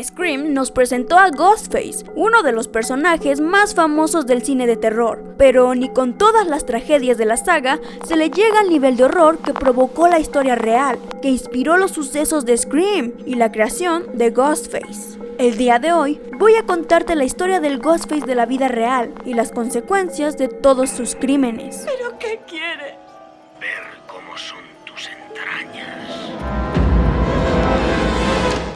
Scream nos presentó a Ghostface, uno de los personajes más famosos del cine de terror, pero ni con todas las tragedias de la saga se le llega al nivel de horror que provocó la historia real, que inspiró los sucesos de Scream y la creación de Ghostface. El día de hoy voy a contarte la historia del Ghostface de la vida real y las consecuencias de todos sus crímenes. ¿Pero qué quieres? Ver cómo son tus entrañas.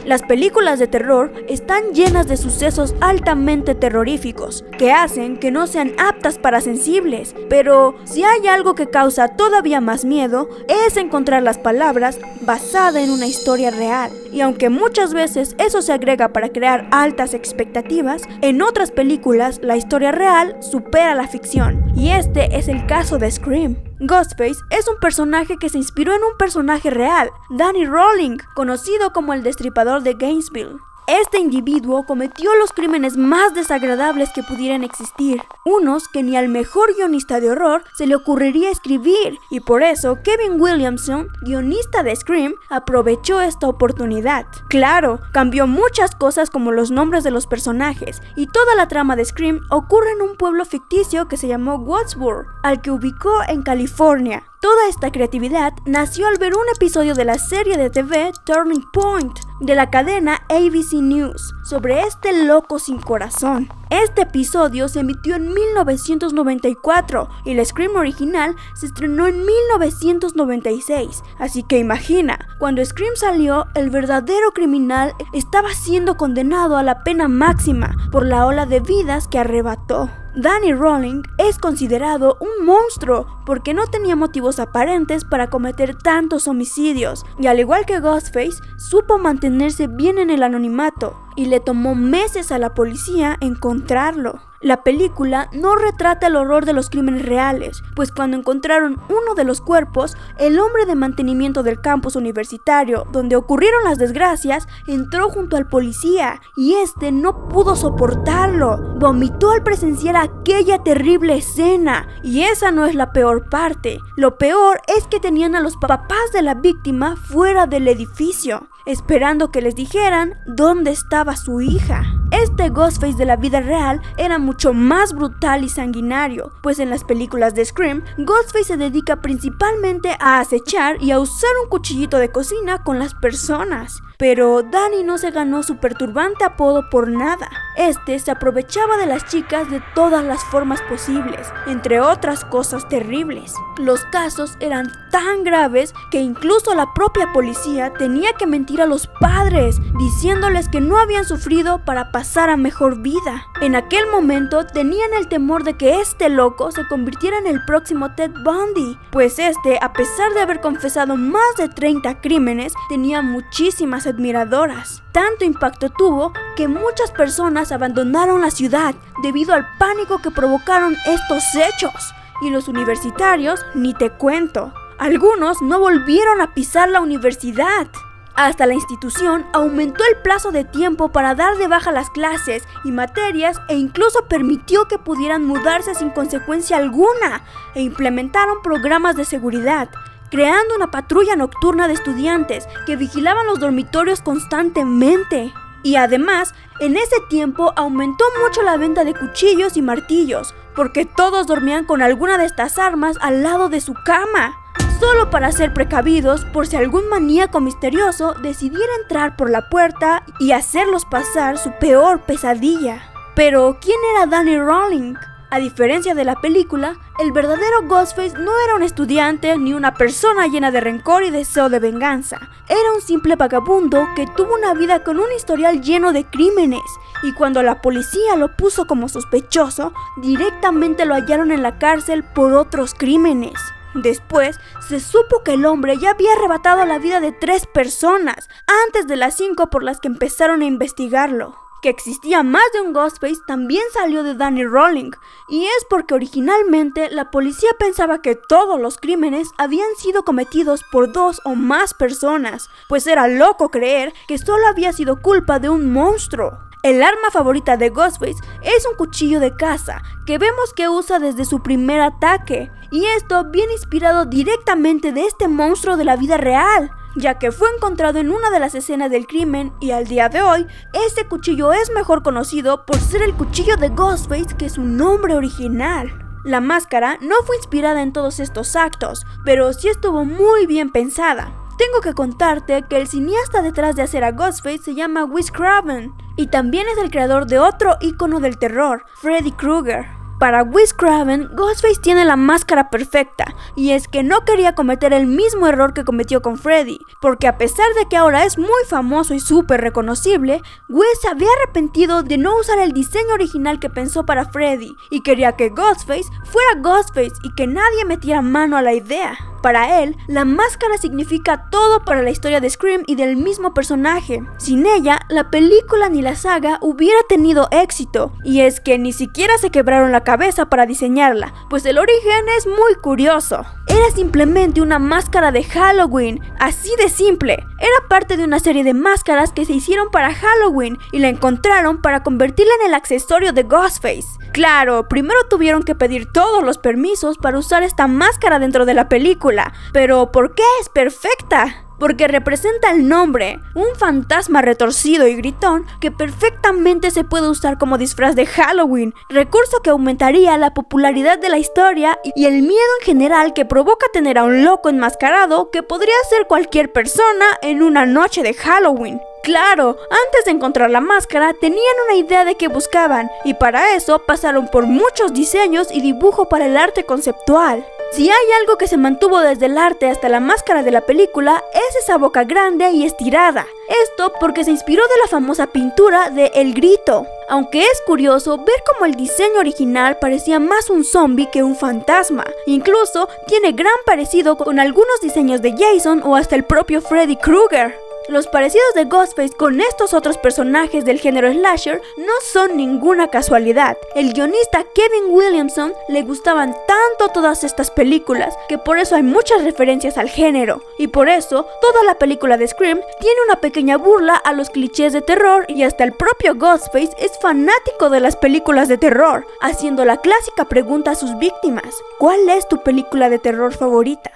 Las películas de terror están llenas de sucesos altamente terroríficos, que hacen que no sean aptas para sensibles, pero si hay algo que causa todavía más miedo, es encontrar las palabras basada en una historia real. Y aunque muchas veces eso se agrega para crear altas expectativas, en otras películas la historia real supera la ficción, y este es el caso de Scream. Ghostface es un personaje que se inspiró en un personaje real, Danny Rolling, conocido como el Destripador de Gainesville. Este individuo cometió los crímenes más desagradables que pudieran existir, unos que ni al mejor guionista de horror se le ocurriría escribir, y por eso Kevin Williamson, guionista de Scream, aprovechó esta oportunidad. Claro, cambió muchas cosas como los nombres de los personajes, y toda la trama de Scream ocurre en un pueblo ficticio que se llamó Woodsboro, al que ubicó en California. Toda esta creatividad nació al ver un episodio de la serie de TV Turning Point de la cadena ABC News sobre este loco sin corazón. Este episodio se emitió en 1994 y la Scream original se estrenó en 1996, así que imagina, cuando Scream salió, el verdadero criminal estaba siendo condenado a la pena máxima por la ola de vidas que arrebató. Danny Rolling es considerado un monstruo porque no tenía motivos aparentes para cometer tantos homicidios, y al igual que Ghostface, supo mantenerse bien en el anonimato y le tomó meses a la policía encontrarlo. La película no retrata el horror de los crímenes reales, pues cuando encontraron uno de los cuerpos, el hombre de mantenimiento del campus universitario donde ocurrieron las desgracias entró junto al policía y este no pudo soportarlo. Vomitó al presenciar aquella terrible escena, y esa no es la peor parte. Lo peor es que tenían a los papás de la víctima fuera del edificio, esperando que les dijeran dónde estaba su hija. Este Ghostface de la vida real era mucho más brutal y sanguinario, pues en las películas de Scream, Ghostface se dedica principalmente a acechar y a usar un cuchillito de cocina con las personas. Pero Danny no se ganó su perturbante apodo por nada. Este se aprovechaba de las chicas de todas las formas posibles, entre otras cosas terribles. Los casos eran tan graves que incluso la propia policía tenía que mentir a los padres, diciéndoles que no habían sufrido para pasar a mejor vida. En aquel momento tenían el temor de que este loco se convirtiera en el próximo Ted Bundy, pues este, a pesar de haber confesado más de 30 crímenes, tenía muchísimas admiradoras. Tanto impacto tuvo que muchas personas abandonaron la ciudad debido al pánico que provocaron estos hechos. Y los universitarios, ni te cuento. Algunos no volvieron a pisar la universidad. Hasta la institución aumentó el plazo de tiempo para dar de baja las clases y materias, e incluso permitió que pudieran mudarse sin consecuencia alguna, e implementaron programas de seguridad, creando una patrulla nocturna de estudiantes que vigilaban los dormitorios constantemente. Y además, en ese tiempo aumentó mucho la venta de cuchillos y martillos, porque todos dormían con alguna de estas armas al lado de su cama, solo para ser precavidos por si algún maníaco misterioso decidiera entrar por la puerta y hacerlos pasar su peor pesadilla. Pero, ¿quién era Danny Rolling? A diferencia de la película, el verdadero Ghostface no era un estudiante ni una persona llena de rencor y deseo de venganza. Era un simple vagabundo que tuvo una vida con un historial lleno de crímenes, y cuando la policía lo puso como sospechoso, directamente lo hallaron en la cárcel por otros crímenes. Después, se supo que el hombre ya había arrebatado la vida de 3 personas antes de las 5 por las que empezaron a investigarlo. Que existía más de un Ghostface también salió de Danny Rolling, y es porque originalmente la policía pensaba que todos los crímenes habían sido cometidos por 2 o más personas, pues era loco creer que solo había sido culpa de un monstruo. El arma favorita de Ghostface es un cuchillo de caza, que vemos que usa desde su primer ataque, y esto viene inspirado directamente de este monstruo de la vida real. ya que fue encontrado en una de las escenas del crimen y al día de hoy, este cuchillo es mejor conocido por ser el cuchillo de Ghostface que su nombre original. La máscara no fue inspirada en todos estos actos, pero sí estuvo muy bien pensada. Tengo que contarte que el cineasta detrás de hacer a Ghostface se llama Wes Craven, y también es el creador de otro ícono del terror, Freddy Krueger. Para Wes Craven, Ghostface tiene la máscara perfecta, y es que no quería cometer el mismo error que cometió con Freddy, porque a pesar de que ahora es muy famoso y súper reconocible, Wes se había arrepentido de no usar el diseño original que pensó para Freddy, y quería que Ghostface fuera Ghostface y que nadie metiera mano a la idea. Para él, la máscara significa todo para la historia de Scream y del mismo personaje. Sin ella, la película ni la saga hubiera tenido éxito. Y es que ni siquiera se quebraron la cabeza para diseñarla, pues el origen es muy curioso. Era simplemente una máscara de Halloween, así de simple. Era parte de una serie de máscaras que se hicieron para Halloween y la encontraron para convertirla en el accesorio de Ghostface. Claro, primero tuvieron que pedir todos los permisos para usar esta máscara dentro de la película, pero ¿por qué es perfecta? Porque representa el nombre, un fantasma retorcido y gritón que perfectamente se puede usar como disfraz de Halloween, recurso que aumentaría la popularidad de la historia y el miedo en general que provoca tener a un loco enmascarado que podría ser cualquier persona en una noche de Halloween. Claro, antes de encontrar la máscara tenían una idea de qué buscaban y para eso pasaron por muchos diseños y dibujo para el arte conceptual. Si hay algo que se mantuvo desde el arte hasta la máscara de la película es esa boca grande y estirada. Esto porque se inspiró de la famosa pintura de El Grito. Aunque es curioso ver cómo el diseño original parecía más un zombie que un fantasma. Incluso tiene gran parecido con algunos diseños de Jason o hasta el propio Freddy Krueger. Los parecidos de Ghostface con estos otros personajes del género slasher no son ninguna casualidad. El guionista Kevin Williamson le gustaban tanto todas estas películas que por eso hay muchas referencias al género. Y por eso, toda la película de Scream tiene una pequeña burla a los clichés de terror y hasta el propio Ghostface es fanático de las películas de terror, haciendo la clásica pregunta a sus víctimas: ¿cuál es tu película de terror favorita?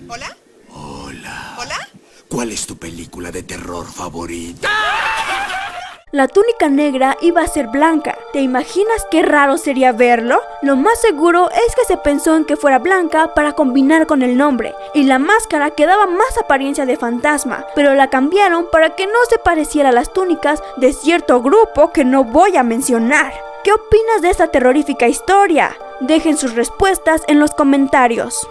¿Hola? Hola. ¿Hola? ¿Cuál es tu película de terror favorita? La túnica negra iba a ser blanca. ¿Te imaginas qué raro sería verlo? Lo más seguro es que se pensó en que fuera blanca para combinar con el nombre, y la máscara quedaba más apariencia de fantasma, pero la cambiaron para que no se pareciera a las túnicas de cierto grupo que no voy a mencionar. ¿Qué opinas de esta terrorífica historia? Dejen sus respuestas en los comentarios.